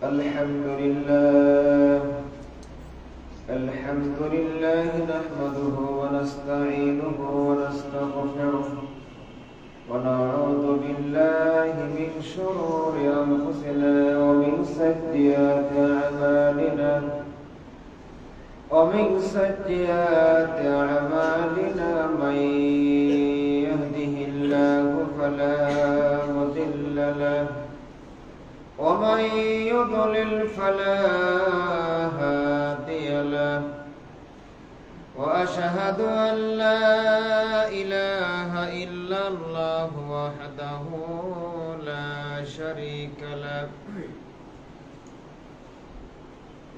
الحمد لله نحمده ونستعينه ونستغفره ونعوذ بالله من شرور أنفسنا ومن سيئات أعمالنا من يهده الله فلا مضل له ومن يضلل فلا هادي له وأشهد أن لا إله إلا الله وحده لا شريك له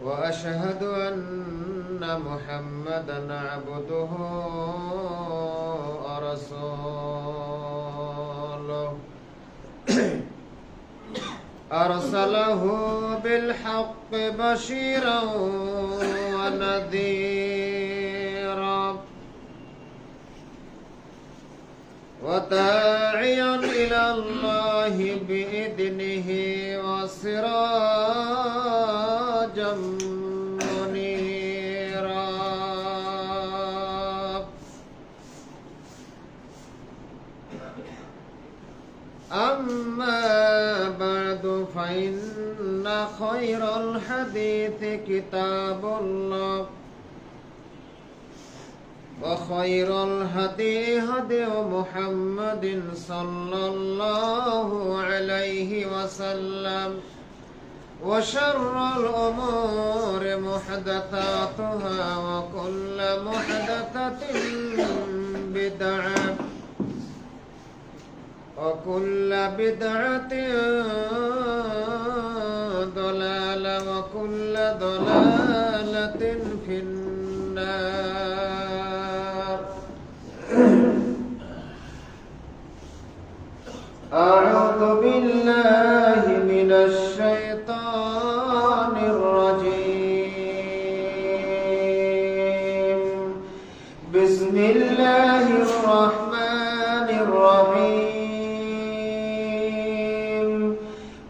وأشهد أن محمدا عبده ورسوله أرسله بالحق بشيرا ونذيرا وداعيا إلى الله بإذنه وسراجا منيرا أما بعد فإن خير الحديث كتاب الله وخير الهدي هدي محمد صلى الله عليه وسلم وشر الأمور محدثاتها وكل محدثة بدعة وكل بدعة ضلالة وكل ضلالة في النار. أعوذ بالله من الشيطان الرجيم. بسم الله الرحمن الرحيم.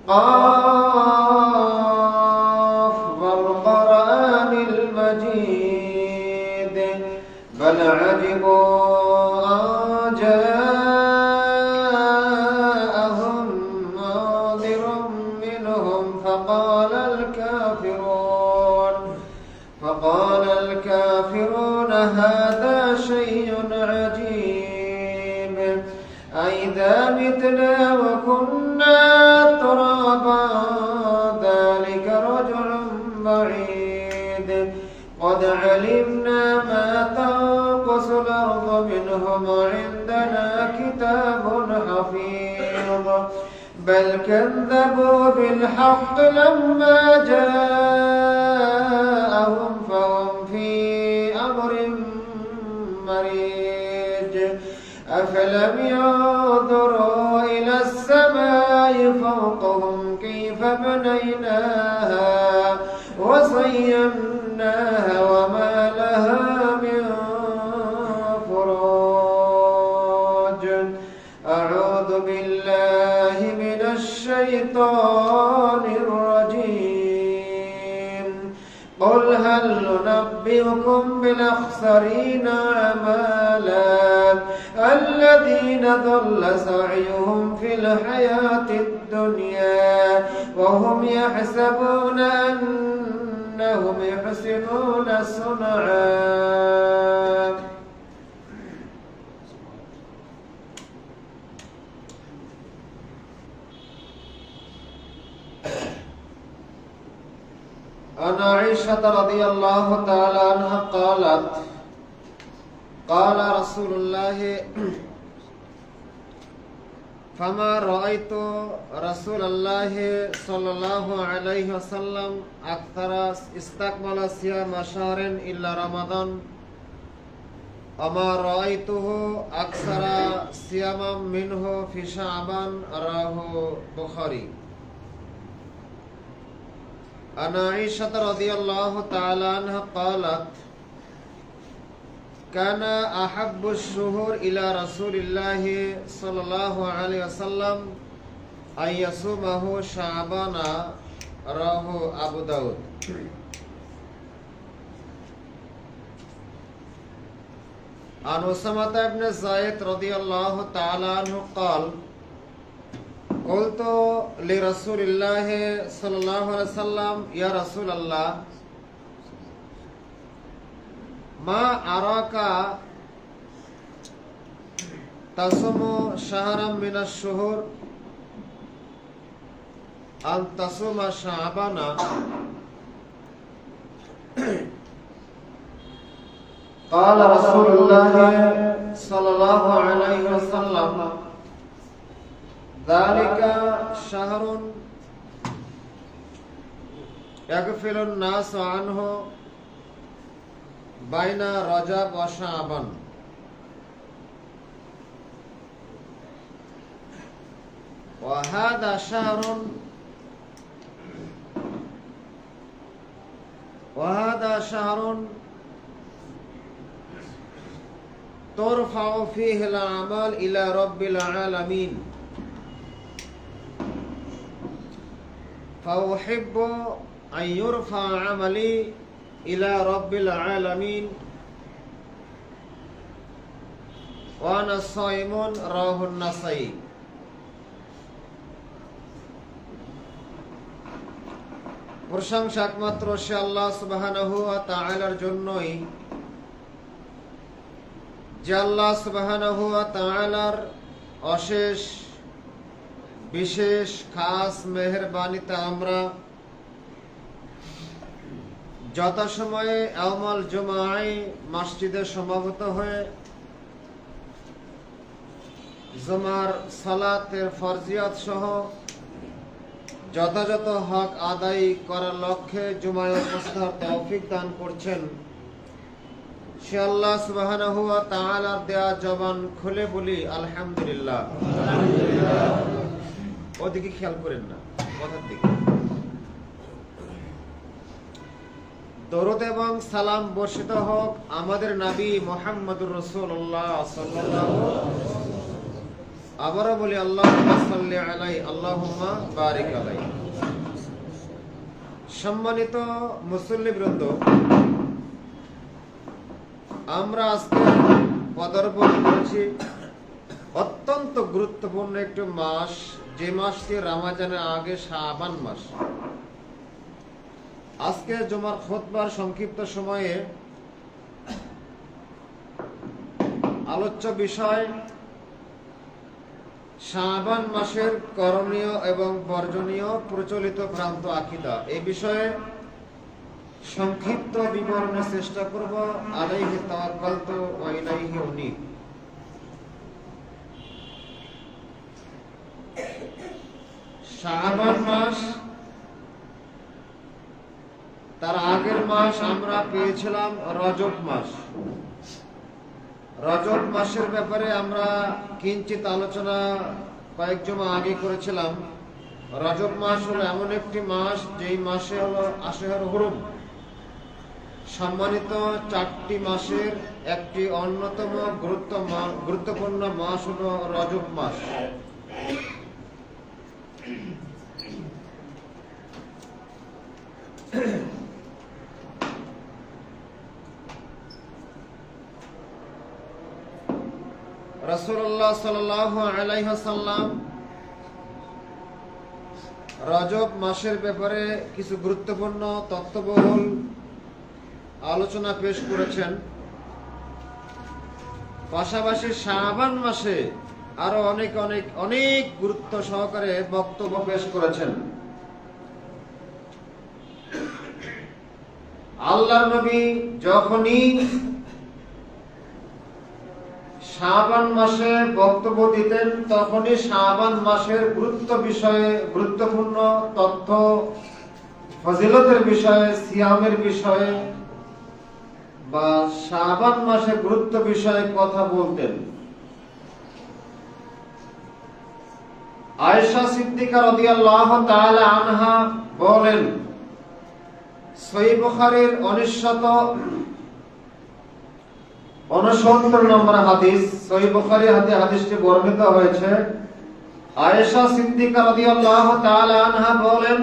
قاف والقرآن المجيد بل عجبوا أن جاءهم منذر منهم فقال الكافرون هذا شيء عجيب أئذا متنا وكنا ترابا ذلك رجع بعيد قد علمنا ما تنقص الأرض منهم وعندنا كتاب حفيظ بل كذبوا بالحق لما جاءهم فهم في أمر مريج أفلم ينظروا إلى السماء فوقهم كيف بنيناها وزيناها وما لها من فروج. أعوذ بالله من الشيطان الرجيم. قل هل ننبئكم بالأخسرين أعمالا الذين ضل سعيهم في الحياة الدنيا وهم يحسبون أنهم يحسنون صنعا. عن عائشة رضي الله تعالى عنها قالت قال رسول الله فما رأيت رسول الله صلى الله عليه وسلم أكثر استقبل صيام شهر إلا رمضان وما رأيته أكثر صياما منه في شعبان رواه البخاري. عن عائشة رضي الله تعالى عنها قالت كان أحب الشهور إلى رسول الله صلى الله عليه وسلم أن يصومه شعبان রাহু আবু দাউদ। عن أسامة بن زيد رضي الله تعالى عنه قال قلت لرسول الله صلى الله عليه وسلم يا رسول الله ما أراك تصوم شهرا من الشهور أن تصوم شعبان قال رسول الله صلى الله عليه وسلم ذلك شهر يغفل الناس عنه بين رجب وشعبان وهذا شهر ترفع فيه الأعمال إلى رب العالمين فأحب أن يرفع عملي إلى رب العالمين وأنا صائم رواه النسائي। প্রশংসা একমাত্র সে আল্লাহ সুবহানাহু ওয়া তাআলার জন্যই, যে আল্লাহ সুবহানাহু ওয়া তাআলার অশেষ বিশেষ খাস মেহেরবানিতে আমরা যথাসময়ে ইয়াউমুল জুমআয় মসজিদে সমবেত হয়ে জুমার সালাতের ফরজিয়াত সহ যথাযথ হক আদায় করার লক্ষ্যে জুমায় উপস্থার তৌফিক দান করছেন সে আল্লাহ সুবহানাহু ওয়া তাআলার দেয়া জবান খুলে বলি আলহামদুলিল্লাহ। ওদিকে খেয়াল করেন না, কথার দিকে। দরুদ এবং সালাম বর্ষিত হোক আমাদের নবী মুহাম্মদুর রাসূলুল্লাহ সাল্লাল্লাহু আবারও বলি আল্লাহুম্মা সাল্লি আলাইহি আল্লাহুম্মা বারিক আলাইহি। সম্মানিত মুসল্লিবৃন্দ, আমরা আজকে পদার্পণ করেছি অত্যন্ত গুরুত্বপূর্ণ একটি মাস, যে মাসটি রমজানের আগে শাবান মাস। আজকে জুমার খুতবার সংক্ষিপ্ত সময়ে আলোচ্য বিষয় শাবান মাসের করণীয় এবং বর্জনীয় প্রচলিত ভ্রান্ত আকীদা। এই বিষয়ে সংক্ষিপ্ত বিবরণের চেষ্টা করব। আলাইহি তাওয়াক্কালতু ওয়া ইলাইহি উনীব। শাবান মাস, তার আগের মাস আমরা পেয়েছিলাম রজব মাস। রজব মাসের ব্যাপারে আমরা কিঞ্চিত আলোচনা কয়েক জমা আগে করেছিলাম। রজব মাস হলো এমন একটি মাস যেই মাসে হলো আশহার হুরুম, সম্মানিত 4টি মাসের একটি অন্যতম গুরুত্বপূর্ণ মাস হলো রজব মাস। রাসূলুল্লাহ সাল্লাল্লাহু আলাইহি ওয়াসাল্লাম রজব মাসের ব্যাপারে কিছু গুরুত্বপূর্ণ তথ্যবহুল আলোচনা পেশ করেছেন। পাশাপাশি শাবান মাসে আরো অনেক গুরুত্ব সহকারে বক্তব্য পেশ করেছেন। আল্লাহর নবী যখনই শাবান মাসে বক্তব্য দিতেন তখনই শাবান মাসের গুরুত্বপূর্ণ তথ্য, ফজিলতের বিষয়ে, সিয়ামের বিষয়ে বা শাবান মাসে গুরুত্ব বিষয়ে কথা বলতেন। আয়েশা সিদ্দিকা রাদিয়াল্লাহু তাআলা আনহা বলেন, সহিহ বুখারীর 69 নম্বর হাদিস, সহিহ বুখারী হাদিসটি বর্ণিত হয়েছে। আয়েশা সিদ্দিকা রাদিয়াল্লাহু তাআলা আনহা বলেন,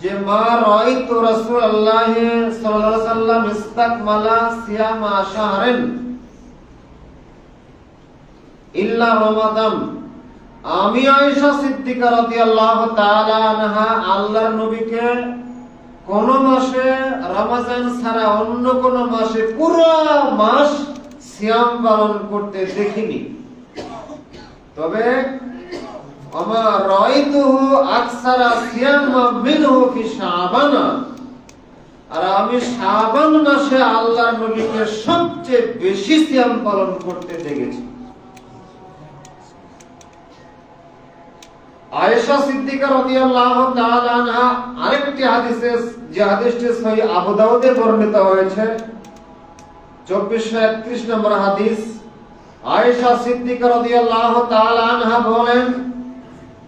যে মা রাআইতু রাসূলুল্লাহ সাল্লাল্লাহু আলাইহি ওয়াসাল্লাম ইস্তাকমালা সিয়ামা শাহরিন ইল্লা রমাদান। আমি আয়েশা সিদ্দিকা রাদিয়াল্লাহু তাআলা আনহা আল্লাহর নবীকে কোন মাসে রমজান ছাড়া অন্য কোন মাসে পুরো মাস সিয়াম পালন করতে দেখিনি। তবে আমা রাআইতুহু আকসারা সিয়ামা মিনহু ফি শাবান, আর আমি শাবান মাসে আল্লাহর নবীকে সবচেয়ে বেশি সিয়াম পালন করতে দেখেছি। আয়েশা সিদ্দিকা রাদিয়াল্লাহু তাআলা আনহা আরেকটি হাদিসে, যে হাদিসটি সহিহ আবু দাউদে বর্ণিত হয়েছে, 2431 নম্বর হাদিস, আয়েশা সিদ্দিকা রাদিয়াল্লাহু তাআলা আনহা বলেন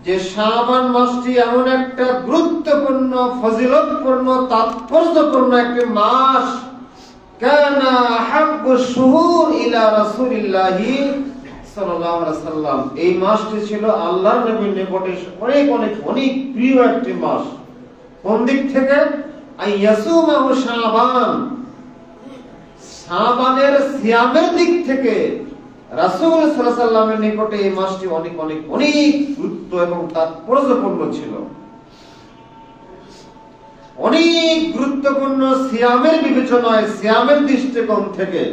যে শাবান মাসটি এমন একটা গুরুত্বপূর্ণ, ফজিলতপূর্ণ, তাৎপর্যপূর্ণ একটি মাস, কানা আহাব্বু শুহুর ইলা রাসূলিল্লাহি সাল্লাল্লাহু আলাইহি ওয়াসাল্লাম, এই মাসটি ছিল আল্লাহর নবীর নিকটে অনেক অনেক অনেক প্রিয় একটি মাস। কোন দিক থেকে? আইয়াসুমাহু শাবান, শাবানের সিয়ামের দিক থেকে রাসূল সাল্লাল্লাহু আলাইহি ওয়াসাল্লামের নিকটে এই মাসটি অনেক অনেক অনেক গুরুত্ব এবং তাৎপর্যপূর্ণ ছিল। অনেক গুরুত্বপূর্ণ সিয়ামের বিবেচনায়, সিয়ামের দৃষ্টিকোণ থেকে।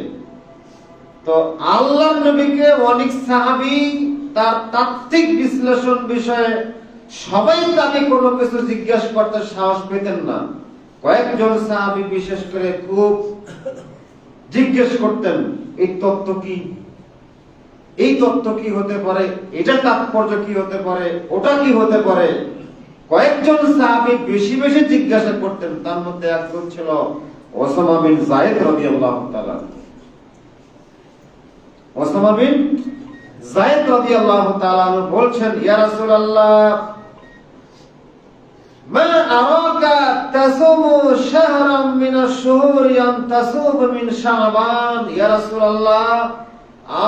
তো আল্লাহর নবীকে অনেক সাহাবী তার তাত্ত্বিক বিশ্লেষণ বিষয়ে সবাই তাকে কোনো কিছু জিজ্ঞাসা করতে সাহস পেতেন না। কয়েকজন সাহাবী বিশেষ করে খুব জিজ্ঞেস করতেন, এই তত্ত্ব কি, এই তত্ত্ব কি হতে পারে, এটা তাৎপর্য কি হতে পারে, ওটা কি হতে পারে। কয়েকজন সাহাবী বেশি বেশি জিজ্ঞাসা করতেন। তার মধ্যে একজন ছিল ওসামা বিন যায়েদ রাদিয়াল্লাহু তাআলা। ওসামা বিন যায়েদ রাদিয়াল্লাহু তাআলা বলছেন, ইয়া রাসূলুল্লাহ, মা আরাকা তাসুমু শাহরাম মিনাশ শুহুরি আন তাসুম মিন শাবান। ইয়া রাসূলুল্লাহ,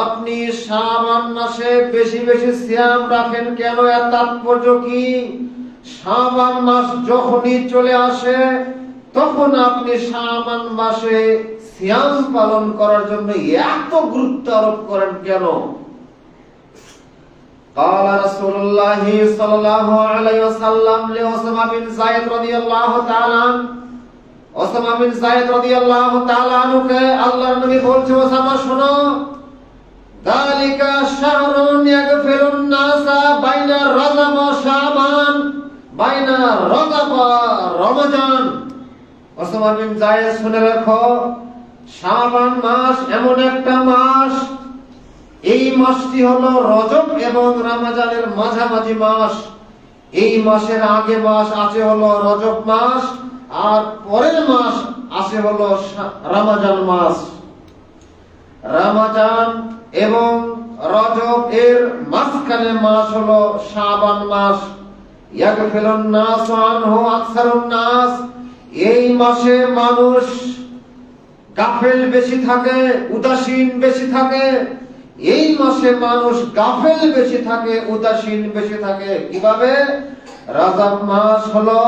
আপনি শাবান মাসে বেশি বেশি সিয়াম রাখেন কেন? এর তাৎপর্য কি? শাবান মাস যখনই চলে আসে তখন আপনি শাবান মাসে সিয়াম পালন করার জন্য এত গুরুত্ব আরোপ করেন কেন? قال رسول الله صلى الله عليه وسلم لأسامة بن زيد رضي الله تعالى عنه, ওসামা বিন যায়েদ রাদিয়াল্লাহু তাআলা আনহুকে আল্লাহর নবী বলছে, ওসামা শোনো, যালিকা শাহরুন ইয়াগফিরুন নাসা বাইনা রজব ওয়া শাবান, বাইনা রজব ওয়া রমজান। ওসামা বিন যায়েদ শুনে রাখো, শাবান মাস এমন একটা মাস, এই মাসটি হলো রজব এবং রমজানের মাঝামাঝি মাস। এই মাসের আগে মাস আছে হলো রজব মাস, আর পরের মাস আছে হলো রমজান মাস। রমজান এবং রজব এর মাঝখানে মাস হলো শাবান মাস। ইয়াগফিরুন নাস আনহু আকসারুন নাস, এই মাসে মানুষ গাফেল বেশি থাকে, উদাসীন বেশি থাকে। এই মাসে মানুষ গাফেল বেশি থাকে, উদাসীন বেশি থাকে। কিভাবে? রজব মাস হলো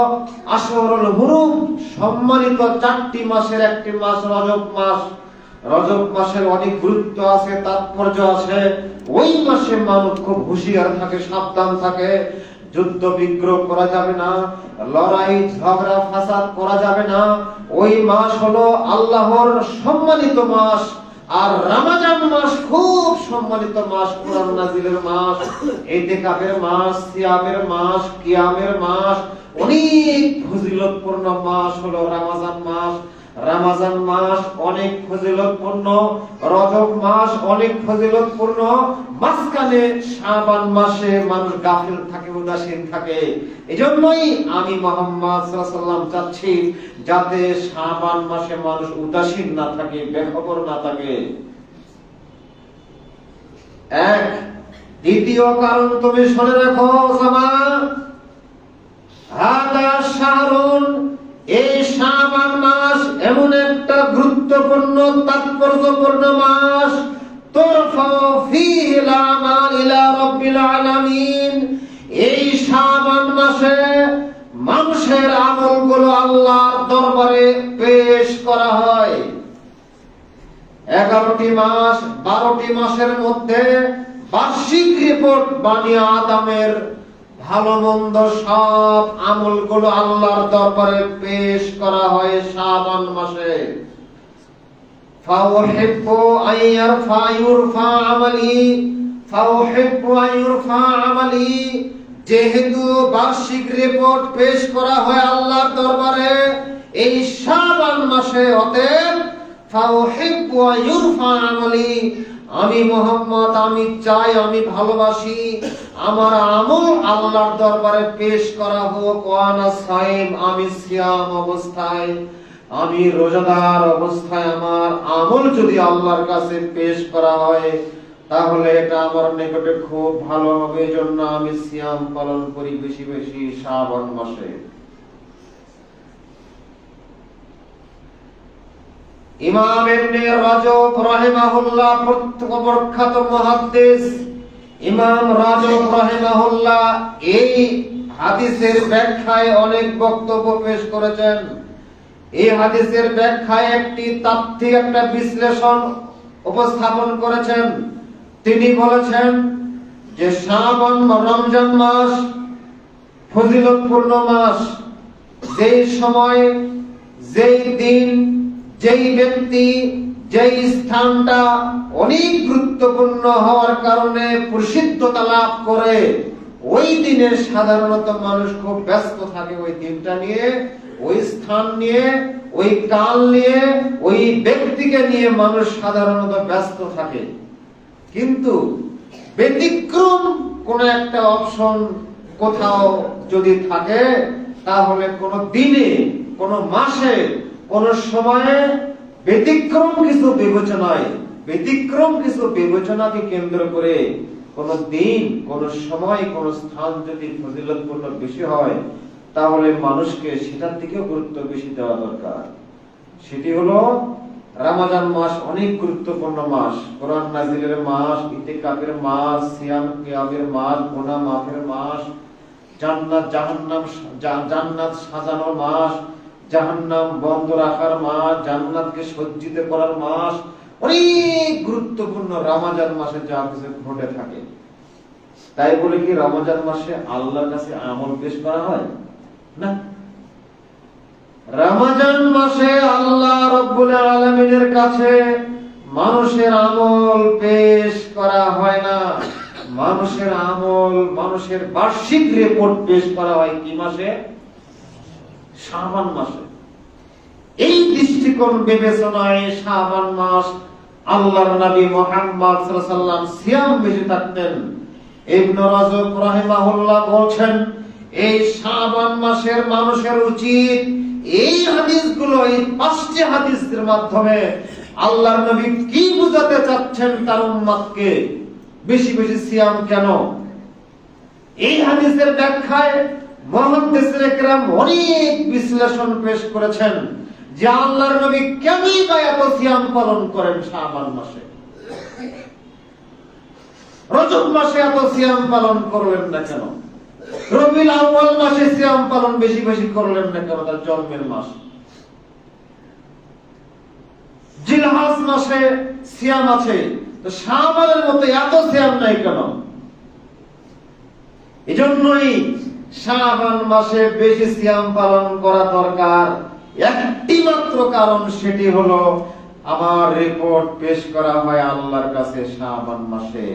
আশহুরুল হুরুম, সম্মানিত 4টি মাসের একটি মাস রজব মাস। রজব মাসের অনেক গুরুত্ব আছে, তাৎপর্য আছে। ওই মাসে মানুষ খুব হুঁশিয়ার থাকে, সাবধান থাকে। যুদ্ধ বিগ্রহ করা যাবে না, লড়াই ঝগড়া ফাসাদ করা যাবে না। ওই মাস হলো আল্লাহর সম্মানিত মাস। আর রমজান মাস খুব সম্মানিত মাস, কোরআন নাজিলের মাস, ইতিকাফের মাস, সিয়ামের মাস, কিয়ামের মাস। অনেক ফজিলতপূর্ণ মাস হলো রমজান মাস। রমজান মাস অনেক ফজিলতপূর্ণ, রজব মাস অনেক ফজিলতপূর্ণ। মাঝখানে শাবান মাসে মানুষ গাফিল থাকে, উদাসীন থাকে। এজন্যই আমি মুহাম্মদ সাল্লাল্লাহু আলাইহি ওয়াসাল্লাম চাচ্ছি যাতে শাবান মাসে মানুষ উদাসীন না থাকে, বেখবর না থাকে। এক। দ্বিতীয় কারণ তুমি শুনে রাখো ওসামা, হাদা শাহরুন, এই শাবান মাস এমন একটা গুরুত্বপূর্ণ, তাৎপর্যপূর্ণ মাস, তুরফাউ ফীহিল আমাল ইলা রাব্বিল আলামিন। এই শাবান মাসে মানুষ মানুষের আমলগুলো আল্লাহর দরবারে পেশ করা হয়। 11টি মাস 12টি মাসের মধ্যে বার্ষিক রিপোর্ট বানি আদমের ভালো মন্দ সব আমলগুলো আল্লাহর দরবারে পেশ করা হয় শাবান মাসে। ফাউহিব্বু আইয়ারফা ইউরফা আমালি ফাউহিব্বু আইয়ুরফা আমালি, যেহেতু বার্ষিক রিপোর্ট পেশ করা হয় আল্লাহর দরবারে এই শাবান মাসে, অতএব ফাউহিব্বু আইয়ুরফা আমালি, আমি মুহাম্মদ আমি চাই, আমি ভালোবাসি আমার আমল আল্লাহর দরবারে পেশ করা হোক। ওয়ানা সাইম, আমি সিয়াম অবস্থায়, আমি রোজাদার অবস্থায় আমার আমল যদি আল্লাহর কাছে পেশ করা হয় তাহলে এটা আমার নিকটে খুব ভালো হবে। এজন্য আমি সিয়াম পালন করি বেশি বেশি শাবান মাসে। ইমাম ইবনে রাজব রাহিমাহুল্লাহ, প্রখ্যাত মুহাদ্দিস ইমাম রাজব রাহিমাহুল্লাহ, এই হাদিসের ব্যাখ্যায় অনেক বক্তব্য পেশ করেছেন। এই হাদিসের ব্যাখ্যায় একটি তাত্ত্বিক একটা বিশ্লেষণ উপস্থাপন করেছেন। তিনি বলেছেন যে শাবান রমজান মাস ফজিলতপূর্ণ মাস, যেই সময় যেই দিন যেই ব্যক্তি যেই স্থানটা অনেক গুরুত্বপূর্ণ হওয়ার কারণে প্রসিদ্ধতা লাভ করে, ওই দিনে সাধারণত মানুষ খুব ব্যস্ত থাকে ওই দিনটা নিয়ে, ওই স্থান নিয়ে, ওই কাল নিয়ে, ওই ব্যক্তিকে নিয়ে মানুষ সাধারণত ব্যস্ত থাকে। কিন্তু ব্যতিক্রম কোন একটা অপশন কোথাও যদি থাকে তাহলে কোন দিনে, কোন মাসে, কোন সময়ে ব্যতিক্রম কিছু বিবেচনাকে কেন্দ্র করে কোন দিন, কোন সময়, কোন স্থান যদি ফজিলতপূর্ণ বেশি হয় তাহলে মানুষকে সেটার দিকেও গুরুত্ব বেশি দেওয়া দরকার। সেটি হলো রমজান মাস, অনেক গুরুত্বপূর্ণ মাস, কোরআন নাজিলের মাস, ইতিকাফের মাস, সিয়াম কিয়ামের মাস, গুনাহ মাফের মাস, জান্নাত জাহান্নাম জান্নাত সাজানোর মাস, জাহান্নাম বন্ধ রাখার মাস, জান্নাতকে সজ্জিত করার মাস, অনেক গুরুত্বপূর্ণ রমজান মাসে যা কিছু ঘটে থাকে। তাই বলে কি রমজান মাসে আল্লাহর কাছে আমল পেশ করা হয় না? রমজান মাসে আল্লাহ রাব্বুল আলামিনের কাছে মানুষের আমল পেশ করা হয় না। মানুষের আমল, মানুষের বার্ষিক রিপোর্ট পেশ করা হয় কি মাসে? শাবান মাসে। এই দৃষ্টিকোণ বিবেচনায় শাবান মাস আল্লাহর নবী মুহাম্মদ সাল্লাল্লাহু আলাইহি ওয়াসাল্লাম সিয়াম বেশি থাকতেন। ইবনে রাজব রাহিমাহুল্লাহ বলেন, এই শাবান মাসের মানুষের উচিত এই হাদিসগুলো, এই 5টি হাদিসের মাধ্যমে আল্লাহর নবী কি বুঝাতে চাচ্ছেন তার উম্মতকে, বেশি বেশি সিয়াম কেন, এই হাদিসের ব্যাখ্যায় মুহাদ্দিসিনে কেরাম অনেক বিশ্লেষণ পেশ করেছেন যে আল্লাহর নবী কেনই বা এত সিয়াম পালন করেন শাবান মাসে, রজব মাসে এত সিয়াম পালন করলেন না কেন, রবিউল আউয়াল মাসে সিয়াম পালন বেশি বেশি করলেন না কেন, তার জন্মের মাস। জিলহজ মাসে সিয়াম আছে, তো শাবানের মতো এত সিয়াম নাই কেন? এজন্যই শাবান মাসে বেশি সিয়াম পালন করা দরকার। একটি মাত্র কারণ, সেটি হলো আমার রিপোর্ট পেশ করা হয় আল্লাহর কাছে শাবান মাসে।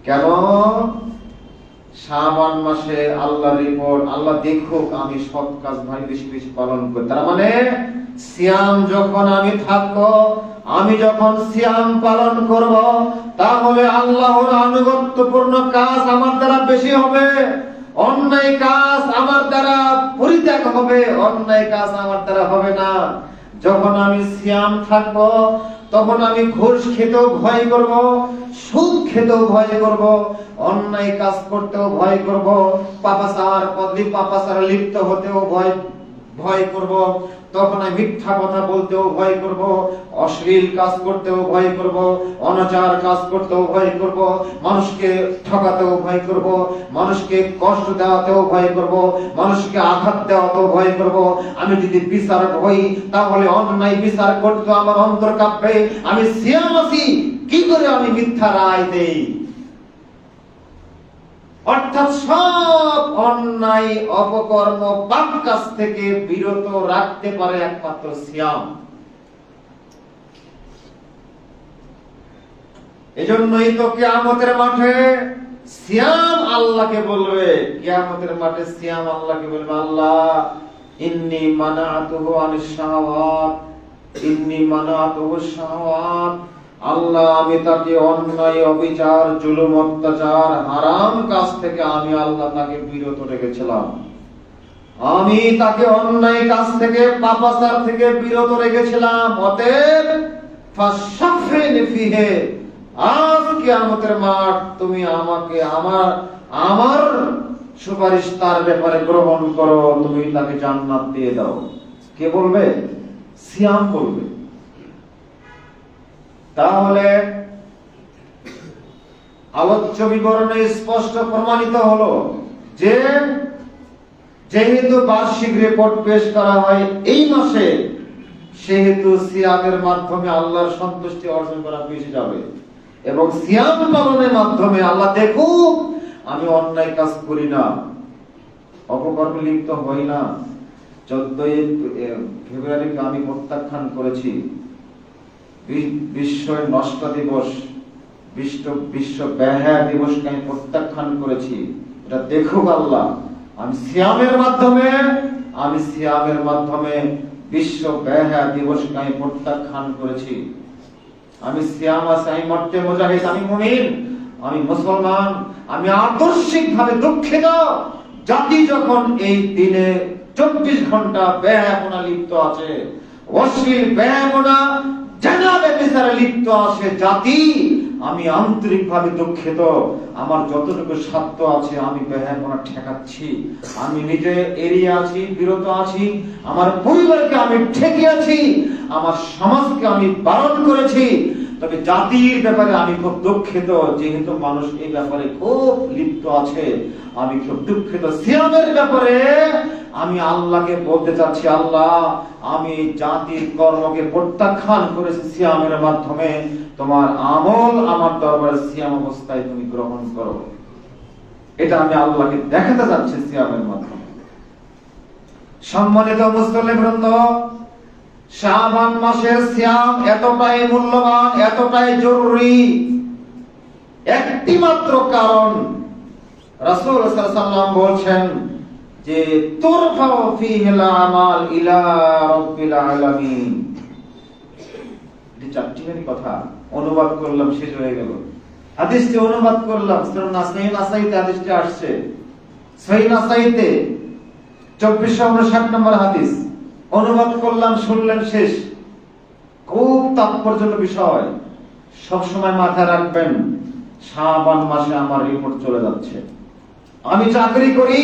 কেন? শাবান মাসে আল্লাহর রিপোর্ট, আল্লাহ দেখুক আমি সৎ কাজ ভাই বেশি বেশি পালন করি। তার মানে সিয়াম যখন আমি থাকবো, আমি যখন সিয়াম পালন করব, তাহলে আল্লাহর আনুগত্যপূর্ণ কাজ আমার দ্বারা বেশি হবে, অন্যায় কাজ আমার দ্বারা পরিত্যাগ হবে, অন্যায় কাজ আমার দ্বারা হবে না। যখন আমি সিয়াম থাকবো তখন আমি ঘুষ খেতেও ভয় করব, সুদ খেতেও ভয় করব, অন্যায় কাজ করতেও ভয় করব, পাপাচার লিপ্ত হতেও ভয় করব। তখন আমি মিথ্যা কথা বলতেও ভয় করব, অশ্লীল কাজ করতেও ভয় করব, অনাচার কাজ করতেও ভয় করব, মানুষকে ঠকাতেও ভয় করব, মানুষকে কষ্ট দেওয়াতেও ভয় করব, মানুষকে আঘাত দেওয়াতেও ভয় করব। আমি যদি বিচারক হই তাহলে অন্যায় বিচার করতে আমার অন্তর কাঁপবে। আমি সিয়াম আছি, কি করে আমি মিথ্যা রায় দেই? অর্থাৎ সব অন্যায় অপকর্ম পাপ কাজ থেকে বিরত রাখতে পারে একমাত্র সিয়াম। এজন্যই তো কিয়ামতের মাঠে সিয়াম আল্লাহকে বলবে, কিয়ামতের মাঠে সিয়াম আল্লাহকে বলবে, আল্লাহ ইন্নী মানাতুহু আনিশ শাহাওয়াত, ইন্নী মানাতুহু শাহাওয়াত। আল্লাহ আমি তাকে অন্যায় অবিচার জুলুম অত্যাচার হারাম কাজ থেকে আমি আল্লাহ তাকে বিরত রেখেছিলাম। আমি তাকে অন্যায় কাজ থেকে পাপাচার থেকে বিরত রেখেছিলাম। অতএব ফাশফিনি ফিহি, আজ কিয়ামতের মাঠ তুমি আমাকে আমার সুপারিশ তার ব্যাপারে গ্রহণ করো, তুমি তাকে জান্নাত দিয়ে দাও। কে বলবে? সিয়াম বলবে। তাহলে আলোচ্য বিবরণে স্পষ্ট প্রমাণিত হলো যে যেহেতু বার্ষিক রিপোর্ট পেশ করা হয় এই মাসে, সেহেতু সিয়ামের মাধ্যমে আল্লাহর সন্তুষ্টি অর্জন করা বেশি যাবে এবং সিয়াম পালনের মাধ্যমে আল্লাহ দেখুক আমি অন্যায় কাজ করি না, অপকর্মে লিপ্ত হই না। 14 ফেব্রুয়ারিকে আমি প্রত্যাখ্যান করেছি বিশ্ব নষ্ট দিবস, বিশ্ব ব্যয় দিবসকে আমি প্রত্যাখ্যান করেছি। এটা দেখুক আল্লাহ আমি সিয়ামের মাধ্যমে বিশ্ব ব্যয় দিবসকে আমি প্রত্যাখ্যান করেছি। আমি সিয়াম আছি, আমি মর্তে মুজাহিদ, আমি মুমিন, আমি মুসলমান। আমি আদর্শিকভাবে দুঃখিত জাতি যখন এই দিনে 24 ঘন্টা ব্যয়াপনা লিপ্ত আছে, অশ্লীল ব্যয়াপনা জানাবে বিচারে লিপ্ত আছে জাতি, আমি আন্তরিকভাবে দুঃখিত। আমার যতটুকু সাধ্য আছে আমি ব্যয়াপনা ঠেকাচ্ছি, আমি নিজে এড়িয়ে আছি, বিরত আছি, আমার পরিবারকে আমি ঠেকে আছি, আমার সমাজকে আমি বারণ করেছি। তবে জাতির ব্যাপারে আমি খুব দুঃখিত, যেহেতু মানুষ এই ব্যাপারে খুব লিপ্ত আছে, আমি খুব দুঃখিত। সিয়ামের ব্যাপারে আমি আল্লাহকে বলতে চাচ্ছি, আল্লাহ আমি জাতির কর্মকে প্রত্যাখ্যান করেছি সিয়ামের মাধ্যমে, তোমার আমল আমার দরবারে সিয়াম অবস্থায় তুমি গ্রহণ করো। এটা আমি আল্লাহকে দেখাতে যাচ্ছি সিয়ামের মাধ্যমে। সম্মানিত মুসলিম বৃন্দ, শাবান মাসের সিয়াম এতটাই মূল্যবান, এতটাই জরুরি, একটি মাত্র কারণ রাসূল সাল্লাল্লাহু আলাইহি ওয়াসাল্লাম বলছেন যে তুরফাউ ফীহিল আমাল ইলা রাব্বিল আলামিন। এই চারটিখানি কথা অনুবাদ করলাম, শেষ হয়ে গেল। হাদিসটি অনুবাদ করলাম, সহিহ নাসাইতে হাদিসটি আসছে, সহিহ নাসাইতে 2459 নম্বর হাদিস অনুবাদ করলাম, শুনলেন, শেষ। খুব তাৎপর্যপূর্ণ বিষয়, সব সময় মাথায় রাখবেন। শাবান মাসে আমার রিপোর্ট চলে যাচ্ছে। আমি চাকরি করি,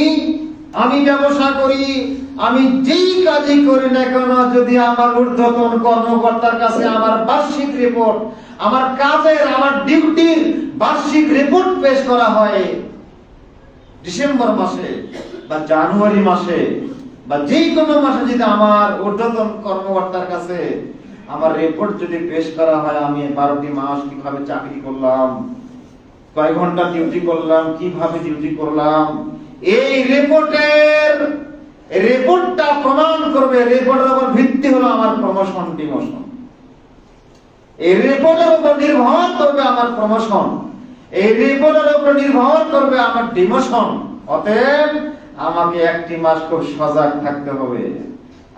আমি ব্যবসা করি, আমি যেই কাজই করি না কেন, যদি আমার ঊর্ধ্বতন কর্মকর্তার কাছে আমার বার্ষিক রিপোর্ট, আমার কাজের, আমার ডিউটির বার্ষিক রিপোর্ট পেশ করা হয় ডিসেম্বর মাসে বা জানুয়ারি মাসে বা যে কোনো মাসে, যদি আমার ঊর্ধ্বতন কর্মকর্তার কাছে আমার রিপোর্ট যদি পেশ করা হয়, আমি 12টি মাস কিভাবে চাকরি করলাম, কয় ঘন্টা ডিউটি করলাম, কিভাবে ডিউটি করলাম, এই রিপোর্টটা প্রমাণ করবে। রিপোর্টের উপর ভিত্তি হলো আমার প্রমোশন, ডিমোশন। এই রিপোর্টের উপর নির্ভর করবে আমার প্রমোশন, এই রিপোর্টের উপর নির্ভর করবে আমার ডিমোশন। অতএব আমাকে একটি মাস খুব সজাগ থাকতে হবে।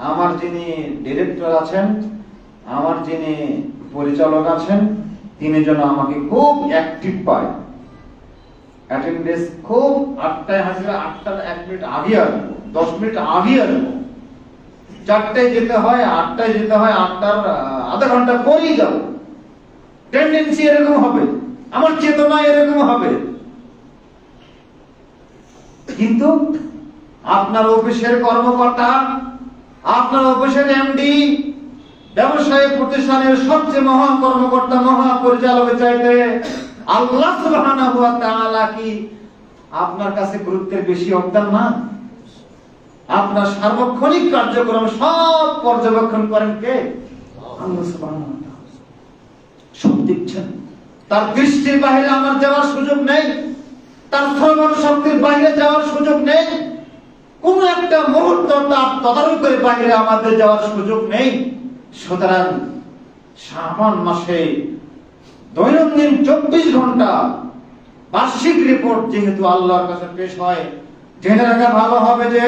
আমার যিনি ডিরেক্টর আছেন, আমার যিনি পরিচালক আছেন, তিনি যেন আমাকে খুব অ্যাক্টিভ পায়। অ্যাটেন্ডেন্স খুব 8টায় হাজিরা, 8টার 1 মিনিট আগে আসবো, 10 মিনিট আগে আসবো। 4টায় যেতে হয়, 8টায় যেতে হয়, 8টার আধা ঘন্টা পরেই যাবো। টেন্ডেন্সি এরকম হবে, আমার চেতনা এরকম হবে। কিন্তু আপনার অফিসের কর্মকর্তা আপনার অফিসের এমডি, ব্যবসায়ী প্রতিষ্ঠানের সবচেয়ে মহা কর্মকর্তা, মহা পরিচালকের চাইতে আল্লাহ সুবহানাহু ওয়া তাআলা কি আপনার কাছে গুরুত্বের বেশি অবদান না? আপনার সার্বক্ষণিক কার্যক্রম সব পর্যবেক্ষণ করেন কে? আল্লাহ সুবহানাহু ওয়া তাআলা। সব দেখছেন। তার দৃষ্টির বাইরে আমার যাওয়ার সুযোগ নেই, তার শ্রবণ শক্তির বাইরে যাওয়ার সুযোগ নেই, কোন একটা মুহূর্ত তার তদারকির বাইরে আমাদের যাওয়ার সুযোগ নেই। সুতরাং শাবান মাসে দৈনন্দিন 24 ঘন্টা বার্ষিক রিপোর্ট যেহেতু আল্লাহর কাছে পেশ হয়, জেনে রাখা ভালো হবে যে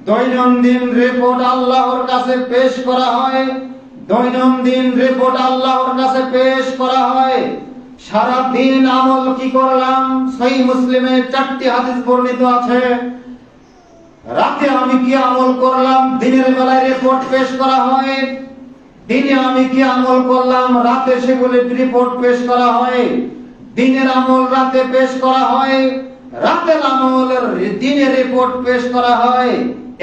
দৈনন্দিন রিপোর্ট আল্লাহর কাছে পেশ করা হয়। দৈনন্দিন রিপোর্ট আল্লাহর কাছে পেশ করা হয়। সারা দিন আমল কি করলাম? সহিহ মুসলিমে 4টি হাদিস বর্ণিত আছে। রাতে আমি কি আমল করলাম? দিনের বেলায় রিপোর্ট পেশ করা হয়। দিনে আমি কি আমল করলাম? রাতে সেগুলি রিপোর্ট পেশ করা হয়। দিনের আমল রাতে পেশ করা হয়, রাতের আমল দিনে রিপোর্ট পেশ করা হয়।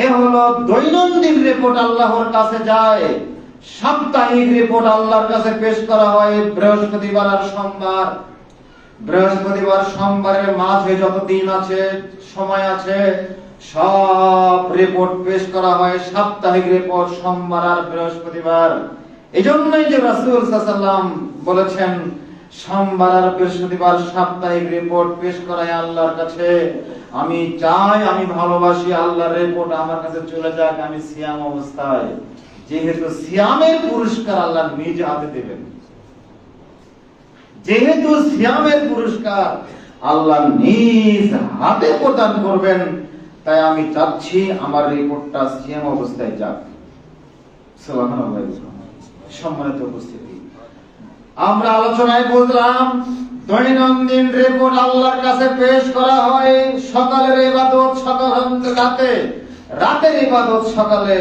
এ হলো দৈনন্দিন রিপোর্ট আল্লাহর কাছে যায়। সাপ্তাহিক রিপোর্ট আল্লাহর কাছে পেশ করা হয় বৃহস্পতিবার আর সোমবার। বৃহস্পতিবার সোমবারের মাঝে যত দিন আছে, সময় আছে, সব রিপোর্ট পেশ করা হয়। সাপ্তাহিক রিপোর্ট সোমবার আর বৃহস্পতিবার। এজন্যই যে রাসূল সাল্লাল্লাহু আলাইহি ওয়াসাল্লাম বলেছেন সোমবার আর বৃহস্পতিবার সাপ্তাহিক রিপোর্ট পেশ করায় আল্লাহর কাছে। আমি চাই, আমি ভালোবাসি আল্লাহর রিপোর্ট আমার কাছে চলে যাক আমি সিয়াম অবস্থায়, যেহেতু সিয়ামের পুরস্কার আল্লাহ নিজ হাতে দেবেন। যেহেতু সিয়ামের পুরস্কার আল্লাহ নিজ হাতে প্রদান করবেন, তাই আমি চাচ্ছি আমার রিপোর্টটা সিয়াম অবস্থায় যাক। সুবহানাল্লাহ। সম্মানিত উপস্থিতি, আমরা আলোচনায় বুঝলাম দৈনন্দিন রিপোর্ট আল্লাহর কাছে পেশ করা হয়। সকালের ইবাদত সকাল রাতে, রাতের ইবাদত সকালে।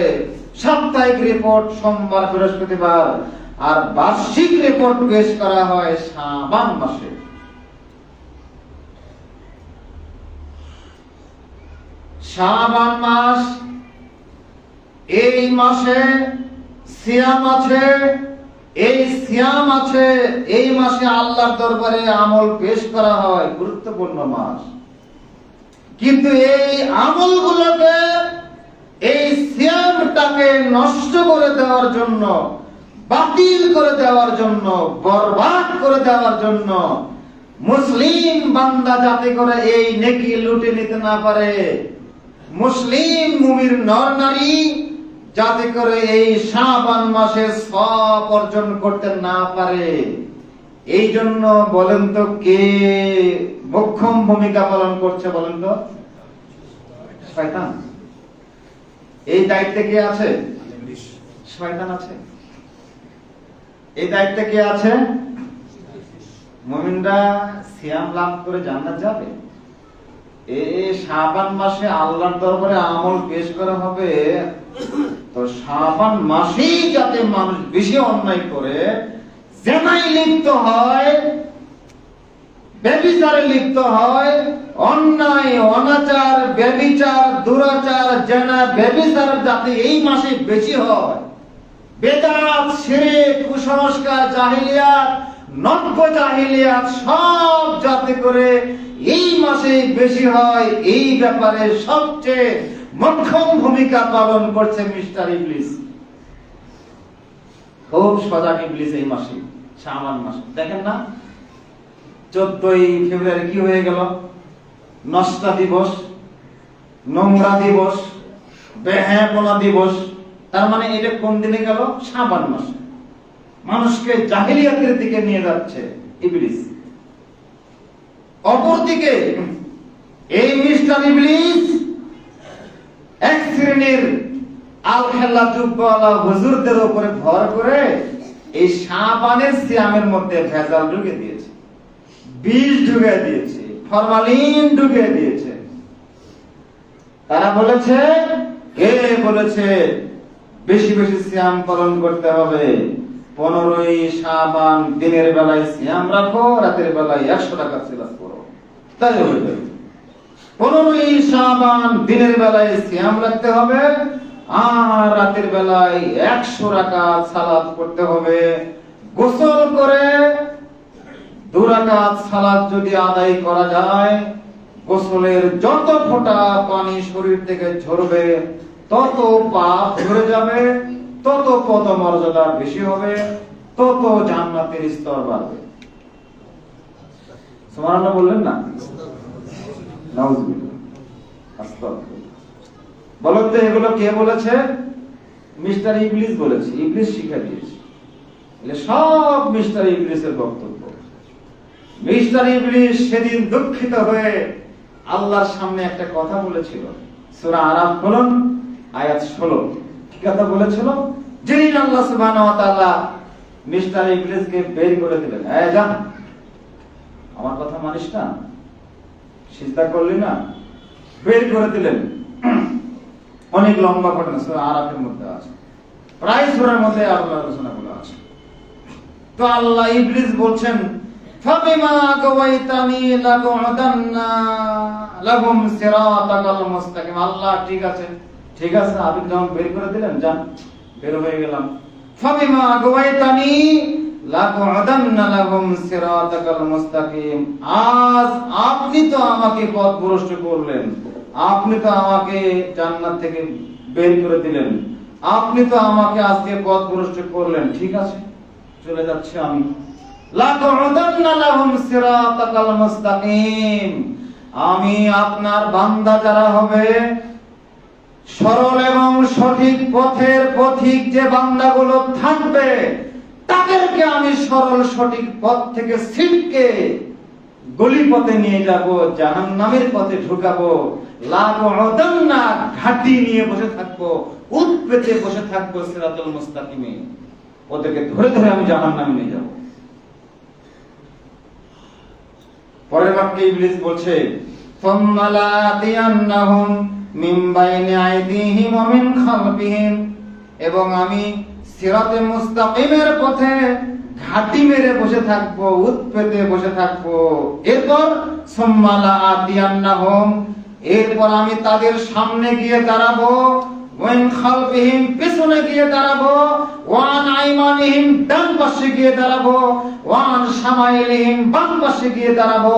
সাপ্তাহিক রিপোর্ট সোমবার বৃহস্পতিবার, আর বার্ষিক রিপোর্ট পেশ করা হয় শাবান মাসে। শাবান মাস, এই মাসে সিয়াম আছে, এই সিয়াম আছে। এই মাসে আল্লাহর দরবারে আমল পেশ করা হয়, গুরুত্বপূর্ণ মাস। কিন্তু এই আমলগুলোকে, এই সিয়ামটাকে নষ্ট করে দেওয়ার জন্য, বাতিল করে দেওয়ার জন্য, বরবাদ করে দেওয়ার জন্য মুসলিম বান্দা যাতে করে এই নেকি লুটে নিতে না পারে, মুসলিম মুমির নর নারী যাতে করে এই শাবান মাসে সওয়াব অর্জন করতে না পারে, এই জন্য বলেন তো কে মোক্ষম ভূমিকা পালন করছে? বলেন তো শয়তান। এই দায়িত্বে কে আছে? শয়তান আছে। এই দায়িত্বে কে আছে? মুমিনরা সিয়াম লাভ করে জান্নাত যাবে। এই শাবান মাসে আল্লাহর দরবারে আমল পেশ করা হবে, তো শাবান মাসেই যাতে মানুষ বেশি অন্যায় করে, জেনায় লিপ্ত হয়, ব্যভিচারে লিপ্ত হয়, অন্যায় অনাচার ব্যভিচার দুরাচার জেনা ব্যভিচার যাতে এই মাসে বেশি হয়, বেদাত শিরক কুসংস্কার জাহিলিয়াত নব্য জাহিলিয়াত সব যাতে করে এই মাসে বেশি হয়, এই ব্যাপারে সবচেয়ে মোক্ষম ভূমিকা পালন করছে মিস্টার ইবলিস। খুব সজাগ ইবলিস এই মাসে, শাবান মাসে। দেখেন না 14ই ফেব্রুয়ারি কি হয়ে গেল? নষ্টা দিবস, নোংরা দিবস, বেহায়াপনা দিবস। তার মানে এটা কোন দিনে গেল? শাবান মাসে। মানুষকে জাহিলিয়াতের দিকে নিয়ে যাচ্ছে ইবলিস। অপরদিকে এই মিস্টার ইবলিস এক শ্রেণীর আল-হেল্লা জুব্বাওয়ালা হুজুরদের উপরে ভর করে এই শাবানের সিয়ামের মধ্যে ভেজাল ঢুকে দিয়েছে, বিষ ঢুকে দিয়েছে, ফরমালিন ঢুকে দিয়েছে। তারা বলেছে, কে বলেছে বেশি বেশি সিয়াম পালন করতে হবে? 15ই শাবান দিনের বেলায় সিয়াম রাখো, রাতের বেলায় 100 টাকা সিলাত করো, তাই হয়ে যাবে। 15ই শাবান দিনের বেলায় সিয়াম রাখতে হবে, আর রাতের বেলায় 100 রাকাত সালাত পড়তে হবে। গোসল করে 2 রাকাত সালাত যদি আদায় করা যায়, গোসলের যত ফোঁটা পানি শরীর থেকে ঝরবে তত পাপ ঝরে যাবে, তত পদ মর্যাদা বেশি হবে, তত জান্নাতের স্তর বাড়বে। সুবহানাল্লাহ বললেন না? নাউজুবিল্লাহ, আস্তাগফিরুল্লাহ। বলেন তো এগুলো কে বলেছে? মিস্টার ইবলিস বলেছে, ইবলিস শিক্ষা দিয়েছে। এগুলো সব মিস্টার ইবলিসের বক্তব্য। মিস্টার ইবলিস সেদিন দুঃখিত হয়ে আল্লাহর সামনে একটা কথা বলেছিল। সূরা আরাফ খুলুন, আয়াত 16। কি কথা বলেছিল? যেদিন আল্লাহ সুবহানাহু ওয়া তাআলা মিস্টার ইবলিসকে বের করে দিলেন, এই যা, আমার কথা মানিস না, সিজদা করলি না, বের করে দিলেন। অনেক লম্বা ঘটনা, সূরা আরাফের মধ্যে আছে, প্রায় সূরার মধ্যে আল্লাহর আলোচনাগুলো আছে। তো আল্লাহ, ইবলিস বলছেন, ফাবিমা আগাওয়াইতানি লাকুদান্না লাহুম সিরাতাকাল মুস্তাকিম। আল্লাহ ঠিক আছে, ঠিক আছে, আপনি যখন বের করে দিলেন, যান, বের হয়ে গেলাম। ফাবিমা আগাওয়াইতানি লাকুদান্না লাহুম সিরাতাকাল মুস্তাকিম। আজ আপনি তো আমাকে পথভ্রষ্ট করলেন, আপনি তো আমাকে জান্নাত থেকে বের করে দিলেন, আপনি তো আমাকে আজকে পথভ্রষ্ট করলেন, ঠিক আছে, চলে যাচ্ছি আমি। লাকুদান্না লাহুম সিরাতাকাল মুস্তাকিম। আমি আপনার বান্দা যারা হবে, সরল এবং সঠিক পথের পথিক যে বান্দাগুলো থাকবে, তাদেরকে আমি সরল সঠিক পথ থেকে ছিটকে গলি পথে নিয়ে যাব, জাহান্নামের পথে ঢুকাবো। লাকুদান্না, ঘাটি নিয়ে বসে থাকবো, উৎ পেতে বসে থাকবো সিরাতুল মুস্তাকিমে, ওদেরকে ধরে ধরে আমি জাহান্নামে নিয়ে যাব। পরের বাক্যে ইবলিস বলছে, সুম্মা লাতিয়ান্নাহুম মিন বাইনি আইদিহিম ওয়া মিন খালফিহিম। এবং আমি সিরাতে মুস্তাকিমের পথে ঘাটি মেরে বসে থাকবো, উৎ পেতে বসে থাকবো। এরপর সুম্মা লাতিয়ান্নাহুম, এরপর আমি তাদের সামনে গিয়ে দাঁড়াবো, ওয়ান খালফিহিম, পিছনে গিয়ে দাঁড়াবো, ওয়ান আইমানিহিম, ডান পাশে গিয়ে দাঁড়াবো, ওয়ান শামাইলিহিম, বাম পাশে গিয়ে দাঁড়াবো।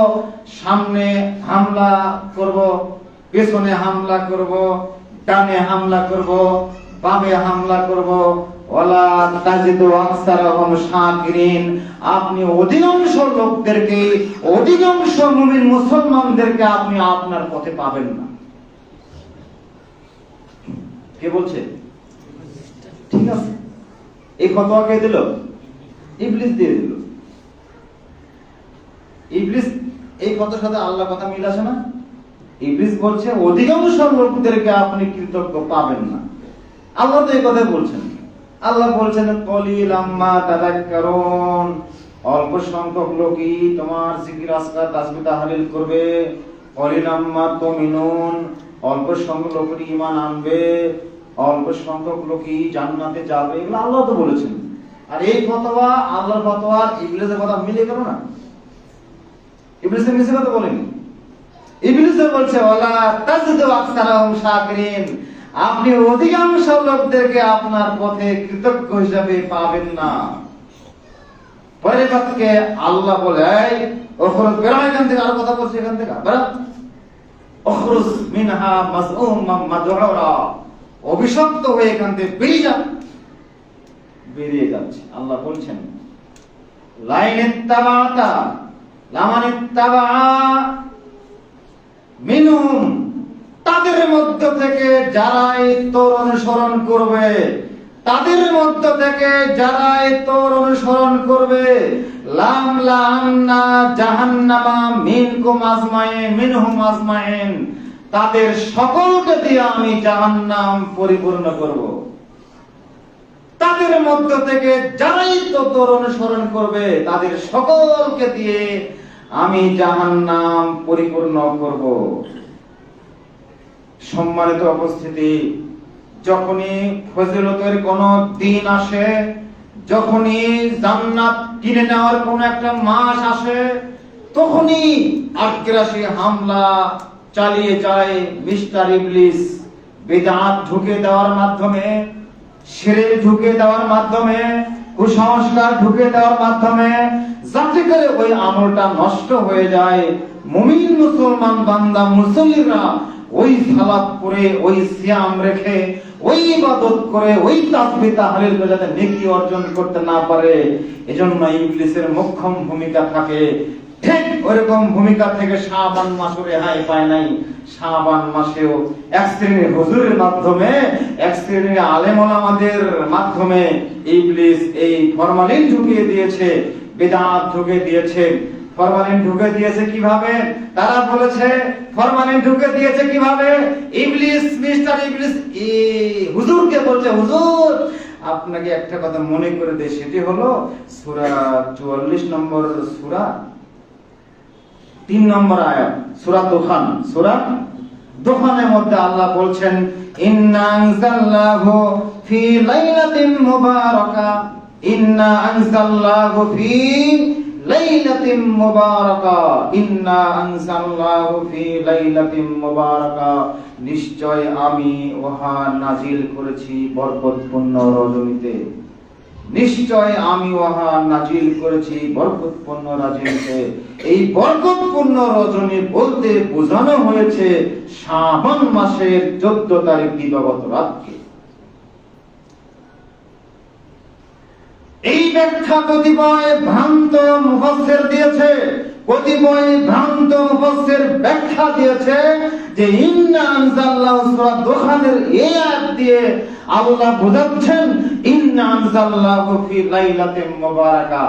সামনে হামলা করব, পিছনে হামলা করব, ডানে হামলা করব, বামে হামলা করব। ওয়ালা তাজিদু আকসারাহুম শাকিরিন। আপনি অধিকাংশ লোকদেরকে, অধিকাংশ মুমিন মুসলমানদেরকে আপনি আপনার পথে পাবেন না। কে বলছে? ঠিক আছে, এই ফতোয়া কে দিল? ইবলিস দিয়ে দিল। ইবলিস, এই ফতোয়ার সাথে আল্লাহর কথা মিল আছে না? ইবলিস বলছে অধিকাংশ লোকদেরকে আপনি কৃতজ্ঞ পাবেন না। আল্লাহ তো এই কথা বলছেন। আল্লাহ বলছেন, কলিলাম মা তাযাক্কারুন, অল্প সংখ্যক লোকই তোমার জিকির আজকার তাসবিহ তাহলিল করবে। কলিলাম মা তুমিনুন, অল্প সংখ্যক লোকই ঈমান আনবে, অল্প সংখ্যক লোকই জান্নাতে যাবে। এগুলো আল্লাহ তো বলেছেন। আর এই ফতোয়া, আল্লাহর ফতোয়া ইবলিসের কথা মিলে গেল না? ইবলিসের মিছে কথা বলেনি। ইবলিস বলছে, ওয়ালা তাজিদু আকসারাহুম শাকিরিন, আপনি অধিকাংশ লোকদেরকে আপনার পথে কৃতজ্ঞ হিসেবে পাবেন না। পরে বাক্যে আল্লাহ বলে, এই ওখরুজ, বেরো এখান থেকে। আর কথা বলছে, এখান থেকে বেরো। ওখরুজ মিনহা মাযউমান মাদউরা, অভিশপ্ত হয়ে এখান থেকে বেরিয়ে যা। বেরিয়ে যাচ্ছে। আল্লাহ বলছেন, লাইনিত্তাবাতা লামানিত্তাবা মিনহুম, তাদের মধ্য থেকে যারাই তোর অনুসরণ করবে, তাদের মধ্য থেকে যারাই তোর অনুসরণ করবে, লাম লান্না জাহান্নামা মিনকুম আজমাইন মিনহুম আজমাইন, তাদের সকলকে দিয়ে আমি জাহান্নাম পরিপূর্ণ করব। তাদের মধ্য থেকে যারাই তোর অনুসরণ করবে, তাদের সকলকে দিয়ে আমি জাহান্নাম পরিপূর্ণ করব। সম্মানিত উপস্থিতি, যখনই ফজিলতের কোন দিন আসে, যখনই জান্নাত কিনে নেওয়ার কোন একটা মাস আসে, তখনই আগ্রাসী হামলা চালিয়ে যায় মিস্টার ইবলিস। বিদআত ঢুকে দেওয়ার মাধ্যমে, শিরক ঢুকে দেওয়ার মাধ্যমে, কুসংস্কার ঢুকে দেওয়ার মাধ্যমে, যাতে করে ওই আমলটা নষ্ট হয়ে যায়। মুমিন মুসলমান বান্দা মুসল্লিরা ওই সালাত পড়ে, ওই সিয়াম রেখে, ওই ইবাদত করে, ওই তাসবিহ তাহলিল করে যাতে নেকি অর্জন করতে না পারে, এজন্য ইবলিসের মোক্ষম ভূমিকা থাকে। ঠিক ওরকম ভূমিকা থেকে শাবান মাসে রেহাই পায় নাই। শাবান মাসেও এক শ্রেণীর হুজুরের মাধ্যমে, এক শ্রেণীর আলেম ওলামাদের মাধ্যমে ইবলিস এই ফরমালিন ঢুকিয়ে দিয়েছে, বিদআত ঢুকিয়ে দিয়েছে। ফরমালিন ঢুকে দিয়েছে কিভাবে? তারা বলেছে ফরমালিন ঢুকে দিয়েছে কিভাবে? ইবলিস, মিস্টার ইবলিস হুজুরকে বলছে, হুজুর আপনাকে একটা কথা মনে করে দেই, সেটি হলো সূরা 44 নম্বর সূরা 3 নম্বর আয়াত, সূরা দুখান। সূরা দুখানের মধ্যে আল্লাহ বলছেন, ইন্না আনজালনাহু ফি লাইলাতিন মুবারাকা, ইন্না আনজালনাহু ফি লাইলাতিন মুবারাকা, ইন্না আনজালনাহু ফি লাইলাতিন মুবারাকা, নিশ্চয় আমি উহা নাজিল করেছি বরকতপূর্ণ রজনীতে। নিশ্চয় আমি উহা নাজিল করেছি বরকতপূর্ণ রজনীতে। এই বরকতপূর্ণ রজনী বলতে বোঝানো হয়েছে শাবান মাসের 14 তারিখ দিবাগত রাতকে। এই ব্যাখ্যা কতিপয় ভ্রান্ত মুফাসসির দিয়েছে, কতিপয় ভ্রান্ত মুফাসসির ব্যাখ্যা দিয়েছে যে ইন্না আনজালনাহু সূরা দুখানের এই আয়াত দিয়ে আল্লাহ বোঝাচ্ছেন ইন্না আনজালনাহু ফি লাইলাতিন মুবারাকা,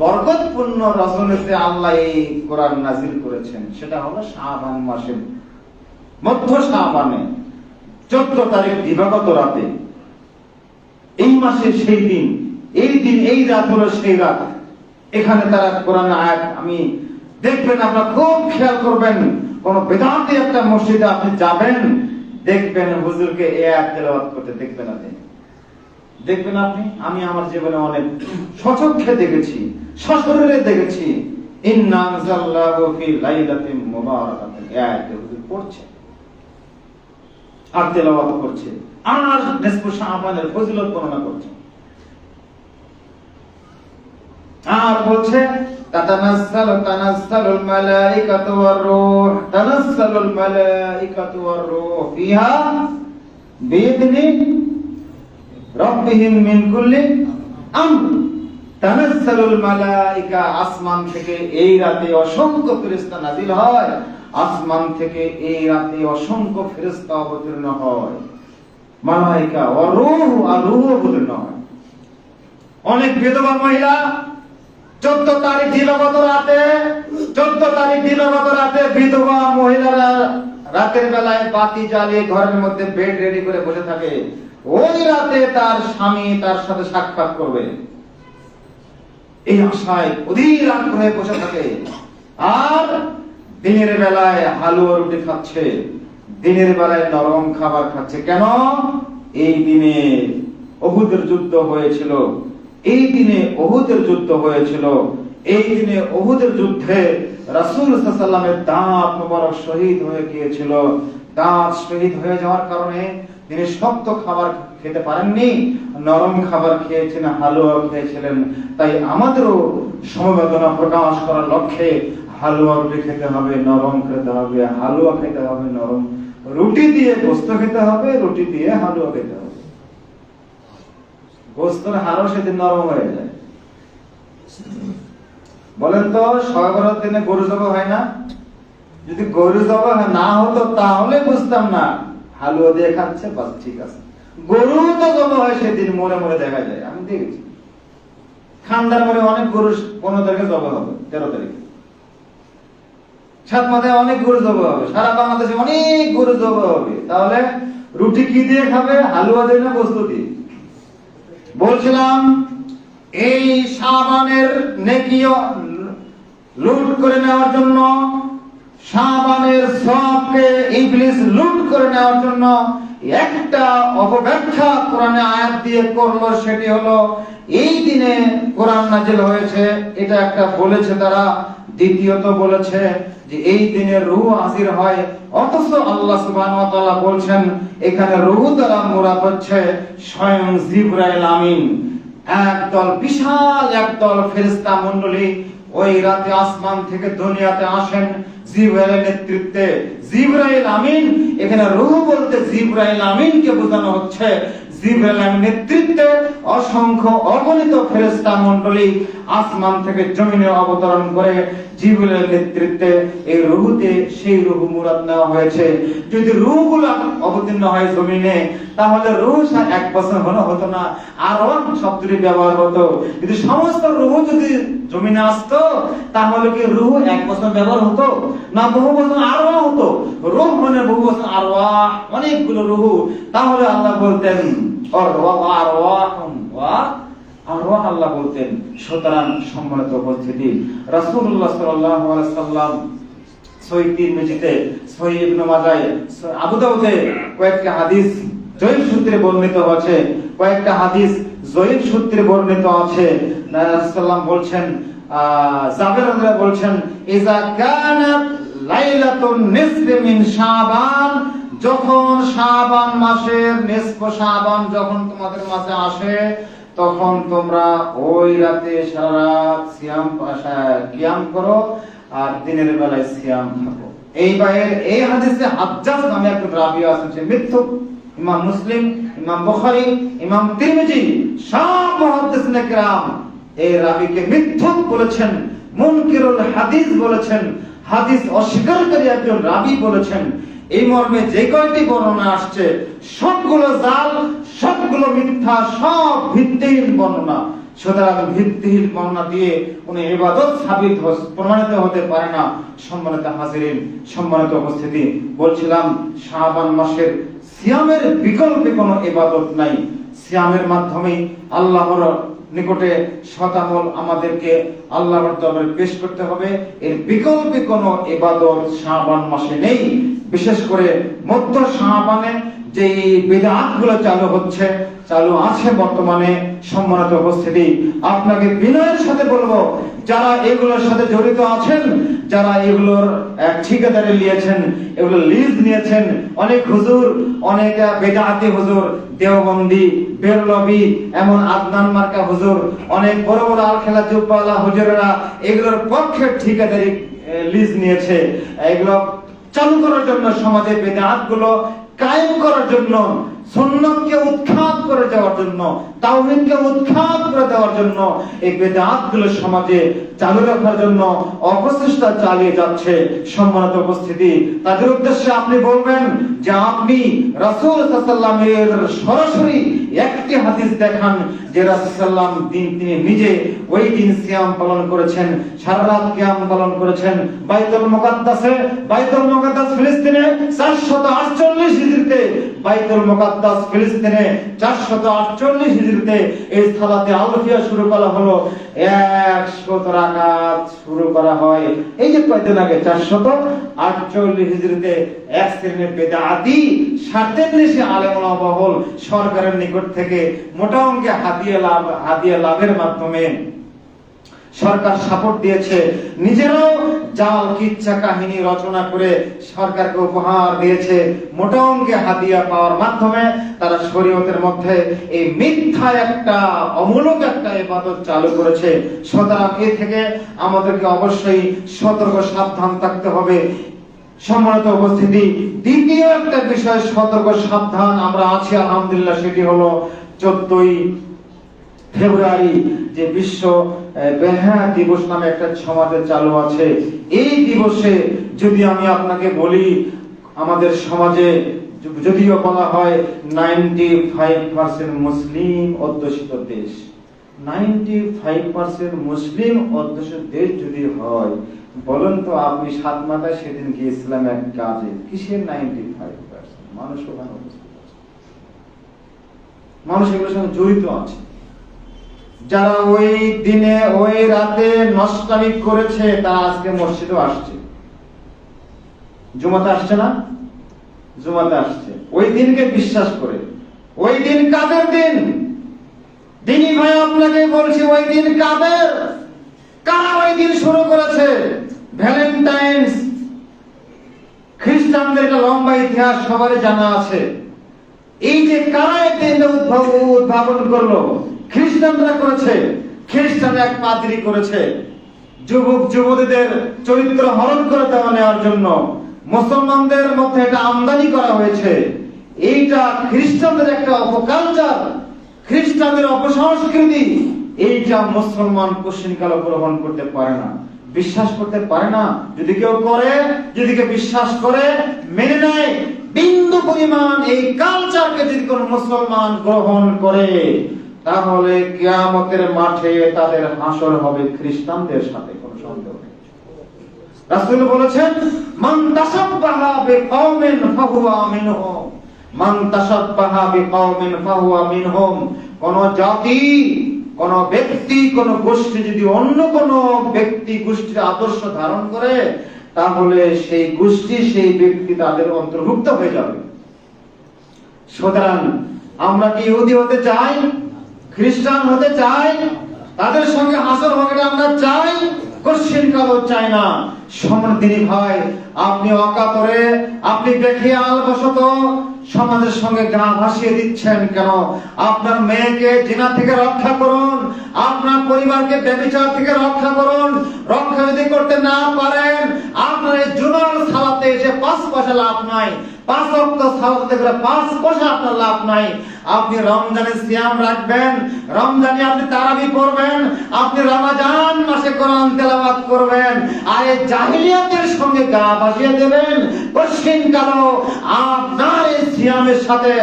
বরকতপূর্ণ রজনীতে আল্লাহ এই কোরআন নাযিল করেছেন। সেটা হলো শাবান মাসের মধ্য শাবানে 14 তারিখ দিবাগত রাতে। এই মাসের সেই দিন, এই দিন, এই রাত হলো সেই রাত। এখানে তারা কোরআন আয়াত আমি দেখবেন, আপনারা খুব খেয়াল করবেন, কোন বেদান্তি একটা মসজিদে আপনি যাবেন, দেখবেন হুজুরকে এই আয়াত তেলাওয়াত করতে দেখবেন আপনি, দেখবেন আপনি। আমি আমার জীবনে অনেক সচক্ষে দেখেছি, সশরীরে দেখেছি, ইন্না আনজালনাহু ফি লাইলাতিন মুবারাকাতিন, এই আয়াত হুজুর পড়ছে আর তেলাওয়াত করছে, আর নিসফু শাবানের ফজিলত বর্ণনা করছে। আর বলছে তানাজ্জালুল মালাইকাতু ওয়ার রূহ, তানাজ্জালুল মালাইকাতু ওয়ার রূহ ফিহা বিইذনি রাব্বিহিম মিন কুল্লি আমর। তানাজ্জালুল মালাইকা, আসমান থেকে এই রাতে অসংখ্য ফেরেশতা নাযিল হয়, আসমান থেকে এই রাতে অসংখ্য ফেরেশতা অবতীর্ণ হয়, মালাইকা ওয়ার রূহ, আর রূহ অবতীর্ণ হয়। অনেক বিধবা মহিলা 14 তারিখ দিবাগত রাতে, 14 তারিখ দিবাগত রাতে বিধবা মহিলারা রাতের বেলায় বাতি জ্বালিয়ে ঘরের মধ্যে বেড রেডি করে বসে থাকে। ওই রাতে তার স্বামী তার সাথে সাক্ষাৎ করবে, এই আশায় অধীর আগ্রহে বসে থাকে। আর দিনের বেলায় হালুয়া রুটি খাচ্ছে, দিনের বেলায় নরম খাবার খাচ্ছে। কেন? এই দিনে উহুদের যুদ্ধ হয়েছিল, এই দিনে উহুদের যুদ্ধ হয়েছিল, এই দিনে উহুদের যুদ্ধে রাসূল সাল্লাল্লাহু আলাইহি ওয়াসাল্লামের দাঁত মোবারক শহীদ হয়ে গিয়েছিল। দাঁত শহীদ হয়ে যাওয়ার কারণে তিনি শক্ত খাবার খেতে পারেননি, নরম খাবার খেয়েছেন, হালুয়া খেয়েছিলেন। তাই আমাদেরও সমবেদনা প্রকাশ করার লক্ষ্যে হালুয়া রুটি খেতে হবে, নরম খেতে হবে, হালুয়া খেতে হবে নরম, রুটি দিয়ে গোশত খেতে হবে, রুটি দিয়ে হালুয়া খেতে হবে। গোশতের হাড়ও সেদিন নরম হয়ে যায়। বলেন তো, শবে বরাতের দিনে গরু জবাই হয় না? যদি গরু জবাই না হতো তাহলে বুঝতাম না, হালুয়া দিয়ে খাচ্ছে, বাস ঠিক আছে। গরু তো জবাই হয় সেদিন, মরে মরে দেখা যায়, আমি দেখেছি। খান্দার মরে অনেক গরু 15 তারিখে জবাই হবে, 13 তারিখে। সাত মাথায় অনেক গরু জবাই হবে, সারা বাংলাদেশে অনেক গরু জবাই হবে। তাহলে রুটি কি দিয়ে খাবে? হালুয়া দিয়ে না গোশত দিয়ে? বলছিলাম এই শাবানের নেকি লুট করে নেওয়ার জন্য শাবানের সবকে ইবলিস লুট করে নেওয়ার জন্য একটা অপব্যাখ্যা কোরআনে আয়াত দিয়ে করলো, সেটি হলো এই দিনে কোরআন নাযিল হয়েছে, এটা একটা বলেছে তারা। দ্বিতীয়ত বলেছে যে এই দিনে রূহ হাজির হয়, অথচ আল্লাহ সুবহানাহু ওয়া তাআলা বলছেন এখানে রূহ দ্বারা মুরাদ হচ্ছে স্বয়ং জিবরাইল আমিন। একদল বিশাল একদল ফেরেশতা মণ্ডলী ওই রাতে আসমান থেকে দুনিয়াতে আসেন জিবরাইলের নেতৃত্বে। জিবরাইল আমিন, এখানে রূহ বলতে জিবরাইল আমিনকে বোঝানো হচ্ছে। জিবরাইল আমিন নেতৃত্বে অসংখ্য অগণিত ফেরেশতা মণ্ডলী আসমান থেকে জমিনে অবতরণ করে জিবরাইলের নেতৃত্বে এই রূহতে সেই রূহ মুরাদ নেওয়া হয়েছে। যদি রূহগুলো অবতীর্ণ হয় জমিনে, তাহলে রূহ 1 বছর হতো না, আরো শব্দটি ব্যবহার হতো। যদি সমস্ত রূহ যদি জমিনে আসতো, তাহলে কি রূহ 1 বছর ব্যবহার হতো না, বহু বছর আরো হতো। রূহ মানে বহু বছর, আরওয়াহ অনেকগুলো রূহ। তাহলে আল্লাহ বলতেন আরওয়াহ আল্লাহ বলতেন। সুতরাং সম্মানিত উপস্থিতি, রাসূলুল্লাহ সাল্লাল্লাহু আলাইহি সাল্লাম সহিহ তিরমিজিতে, সহিহ ইবনে মাজাহ, আবু দাউদে কয়েকটা হাদিস জয়ীফ সূত্রে বর্ণিত আছে, কয়েকটা হাদিস জয়ীফ সূত্রে বর্ণিত আছে। রাসূলুল্লাহ বলছেন, জাবের রাদিয়াল্লাহু বলছেন, ইজা কানাত লাইলাতুন নিসফি মিন শাবান, যখন শাবান মাসের নিসফ শাবান যখন তোমাদের মাঝে আসে, তখন তোমরা ওই রাতে সারা রাত কিয়াম করো আর দিনের বেলায় সিয়াম থাকো। এই বাইরের এই হাদিসে হাজ্জাজ নামে একজন রাবী আছেন, সে মিথ্যুক। ইমাম মুসলিম, ইমাম বুখারী, ইমাম তিরমিজি সব মুহাদ্দিসিনে কেরাম এই রাবীকে মিথ্যুক বলেছেন, মুনকিরুল হাদিস বলেছেন, হাদিস অস্বীকারী একজন রাবী বলেছেন। এই মর্মে যে কয়টি বর্ণনা আসছে সবগুলো জাল, সবগুলো মিথ্যা, সব ভিত্তিহীন বর্ণনা। সুতরাং ভিত্তিহীন বর্ণনা দিয়ে কোনো ইবাদত সাবিত প্রমাণিত হতে পারে না। সম্মানিত হাজিরিন, সম্মানিত উপস্থিতি, বলছিলাম শাবান মাসের সিয়ামের বিকল্পে কোনো ইবাদত নাই। সিয়ামের মাধ্যমে আল্লাহর নিকটে শতামল আমাদেরকে আল্লাহর দরবারে পেশ করতে হবে। এর বিকল্পে কোনো ইবাদত শাবান মাসে নেই। বিশেষ করে মধ্য শাবানে যে বিদআতগুলো চালু আছে বর্তমানে, সম্মানিত উপস্থিতি, আপনাকে বিনয়ের সাথে বলবো, যারা এগুলোর সাথে জড়িত আছেন, যারা এগুলোর ঠিকাদারি নিয়েছেন, এগুলো লিজ নিয়েছেন, অনেক হুজুর, অনেক বিদআতি হুজুর, দেওবন্দি, বেরলভী, এমন আদনান মার্কা হুজুর, অনেক বড় বড় আলখেলা জুব্বাওয়ালা হুজুরেরা এগুলোর পক্ষে ঠিকাদারি লিজ নিয়েছে। এগুলো চালু করার জন্য, সমাজে বিদআতগুলো কায়েম করার জন্য, সুন্নাতকে উৎখাত করে দেওয়ার জন্য, তাওহীদকে উৎখাত করে দেওয়ার জন্য, এই বিদআতগুলো সমাজে চালু রাখার জন্য অপচেষ্টা চালিয়ে যাচ্ছে। সম্মানিত উপস্থিতি, তাদের উদ্দেশ্যে আপনি বলবেন যে আপনি রাসূল সাল্লাল্লাহু আলাইহি ওয়াসাল্লামের সরাসরি একটি হাদিস দেখান যে রাসূল সাল্লাল্লাহু আলাইহি ওয়াসাল্লাম তিনি নিজে ওই দিন সিয়াম পালন করেছেন, সারা রাত কিয়াম পালন করেছেন। বাইতুল মুকাদ্দাস ফিলিস্তিনে 448 হিজরিতে, বাইতুল মুকাদ্দাস ফিলিস্তিনে 448 হিজরিতে এই সালাতে আলফিয়া শুরু করা হলো। 100 রাকাত শুরু করা হয়। এই যে কয়েকদিন আগে 448 হিজরিতে এক শ্রেণীর বিদআতি 47 আলেম ওলামা বহল সরকারের নিকট থেকে মোটা অঙ্কে হাদিয়া লাভের মাধ্যমে সরকার সাপোর্ট দিয়েছে। নিজেরাও জাল কিচ্ছা কাহিনী রচনা করে সরকারকে উপহার দিয়েছে। মোটা অঙ্কে হাদিয়া পাওয়ার মাধ্যমে তারা শরীয়তের মধ্যে এই মিথ্যা একটা অমূলক একটা ইবাদত চালু করেছে। সুতরাং এ থেকে আমাদেরকে অবশ্যই সতর্ক সাবধান থাকতে হবে। সম্মানিত উপস্থিতি, দ্বিতীয় একটা বিষয় সতর্ক সাবধান আমরা আছি আলহামদুলিল্লাহ, সেটি হলো 14ই ফেব্রুয়ারি যে বিশ্ব বেহায়া দিবস নামে একটা সমাজে চালু আছে। এই দিবসে যদি আমি আপনাকে বলি, আমাদের সমাজে যদিও বলা হয় 95% মুসলিম অধ্যুষিত দেশ, 95% মুসলিম অধ্যুষিত দেশ যদি হয়, বলেন তো আপনি সাত মাথায় সেদিন গিয়েছিলাম এক কাজে, কিসের 95%? মানুষ ওখানে উপস্থিত আছে, মানুষ এগুলোর সঙ্গে জড়িত আছে। যারা ওই দিনে ওই রাতে নষ্টামি করেছে তারা আজকে মসজিদে আসছে। জুমাতে আসছে না? জুমাতে আসছে, ওই দিনকে বিশ্বাস করে। ওই দিন কাদের দিন? দিনী ভাই আপনাকে বলছি, ওই দিন কাদের? কারা ওই দিন শুরু করেছে? ভ্যালেন্টাইন্স। খ্রিস্টানদের একটা লম্বা ইতিহাস সবারই জানা আছে। এই যে কারা এই দিনটা উদ্ভাবন করলো? খ্রিস্টানরা করেছে। খ্রিস্টান এক পাদ্রী করেছে, যুবক যুবতীদের চরিত্র হরণ করে দেওয়া নেওয়ার জন্য মুসলমানদের মধ্যে এটা আমদানি করা হয়েছে। এইটা খ্রিস্টানদের একটা অপকালচার, খ্রিস্টানদের অপসংস্কৃতি। এইটা মুসলমান কোশ্চিনকালও গ্রহণ করতে পারে না, বিশ্বাস করতে পারে না। যদি কেউ করে, যদি কেউ বিশ্বাস করে, মেনে নেয়, বিন্দু পরিমাণ এই কালচারকে যদি কোন মুসলমান গ্রহণ করে, তাহলে কিয়ামতের মাঠে তাদের হাসর হবে খ্রিস্টানদের সাথে, কোনো সন্দেহ নেই। রাসূল বলেছেন, মান তাশাব্বাহা বিকওমিন ফাহুয়া মিনহুম, মান তাশাব্বাহা বিকওমিন ফাহুয়া মিনহুম। কোন জাতি, কোন ব্যক্তি, কোন গোষ্ঠী যদি অন্য কোন ব্যক্তি গোষ্ঠীর আদর্শ ধারণ করে, তাহলে সেই গোষ্ঠী, সেই ব্যক্তি তাদের অন্তর্ভুক্ত হয়ে যাবে। সুতরাং আমরা কি ইহুদি হতে চাই? খ্রিস্টান হতে চাই? তাদের সঙ্গে হাসর হবে আমরা চাই? কোশ্চিন কালও চাই না। সম্মানিত ভাই, আপনি অকাতরে, আপনি বেখিয়াল বশত সমাজের সঙ্গে গা ভাসিয়ে দিচ্ছেন কেন? আপনার মেয়েকে জিনা থেকে রক্ষা করুন, আপনার পরিবারকে ব্যভিচার থেকে রক্ষা করুন। রক্ষা যদি করতে না পারেন, আপনার এই জুমার সালাতে এসে 5 পয়সা লাভ নাই, 5 ওয়াক্ত সালাতে করে 5 পয়সা আপনার লাভ নাই। আপনি রমজানে সিয়াম রাখবেন, রমজানে আপনি তারাবি পড়বেন, আপনি রমজান মাসে কোরআন তেলাওয়াত করবেন, আর এই জাহিলিয়াতের সঙ্গে গা ভাসিয়ে দেবেন। কোশ্চিন কালো আপনার এই সিয়ামের সাথে,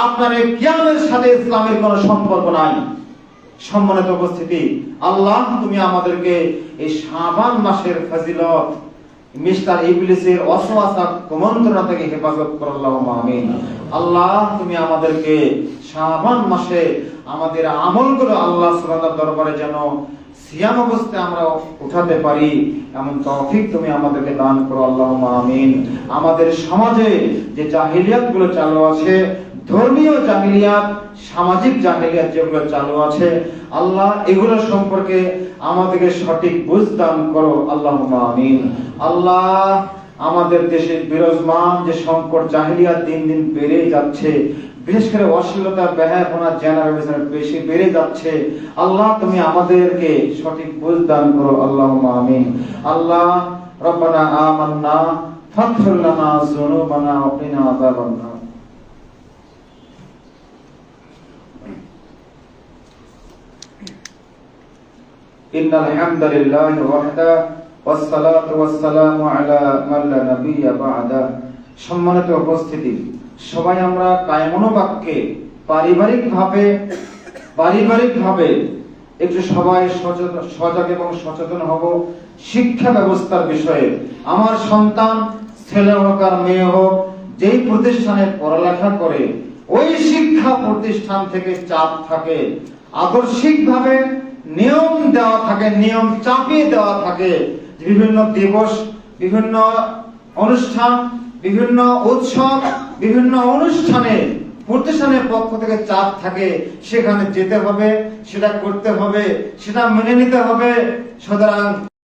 আপনার এই কিয়ামের সাথে ইসলামের কোনো সম্পর্ক নাই। সম্মানিত উপস্থিতি, আল্লাহ তুমি আমাদেরকে এই শাবান মাসের ফজিলত, মিস্টার ইবলিসের ওয়াসওয়াসা কুমন্ত্রণা থেকে হেফাজত করো, আল্লাহুম্মা আমিন। আল্লাহ তুমি আমাদেরকে শাবান মাসে আমাদের আমলগুলো আল্লাহ সুবহানাহু ওয়া তাআলার দরবারে যেন সিয়াম অবস্থায় আমরা উঠাতে পারি, এমন তৌফিক তুমি আমাদেরকে দান করো, আল্লাহুম্মা আমিন। আমাদের সমাজে যে জাহিলিয়াত গুলো চালু আছে, ধর্মীয় জাহিলিয়াত, সামাজিক জাহিলিয়াত যেগুলো চালু আছে, আল্লাহ এগুলো সম্পর্কে আমাদেরকে সঠিক বুঝ দান করো, আল্লাহুম্মা আমিন। আল্লাহ আমাদের দেশে বিরাজমান যে সংকট, জাহিলিয়াত দিন দিন বেড়ে যাচ্ছে, বিশেষ করে অশ্লীলতা, বেহায়াপনা, জেনারেশন বেশি বেড়ে যাচ্ছে। আল্লাহ তুমি আমাদেরকে সঠিক বুঝ দান করো, আল্লাহুম্মা আমিন। আল্লাহ রব্বানা আমান্না ফাগফির লানা যুনুবানা ওয়া কিনা আযাবান নার। ইন্নাল হামদালিল্লাহি ওয়াহদাহু ওয়াসসালাতু ওয়াসসালামু আলা মান লা নাবিয়্যা বা'দা। সম্মানিত উপস্থিতি, সবাই আমরা কায়মনোবাক্যে পারিবারিকভাবে একটু সবাই সজাগ এবং সচেতন হব শিক্ষা ব্যবস্থার বিষয়ে। আমার সন্তান, ছেলে হোক আর মেয়ে হোক, যেই প্রতিষ্ঠানে পড়ালেখা করে, ওই শিক্ষা প্রতিষ্ঠান থেকে চাপ থাকে, আদর্শিকভাবে নিয়ম দেওয়া থাকে, নিয়ম চাপিয়ে দেওয়া থাকে। বিভিন্ন দিবস, বিভিন্ন অনুষ্ঠান, বিভিন্ন উৎসব, বিভিন্ন অনুষ্ঠানে প্রতিষ্ঠানের পক্ষ থেকে চাপ থাকে, সেখানে যেতে হবে, সেটা করতে হবে, সেটা মেনে নিতে হবে। সুতরাং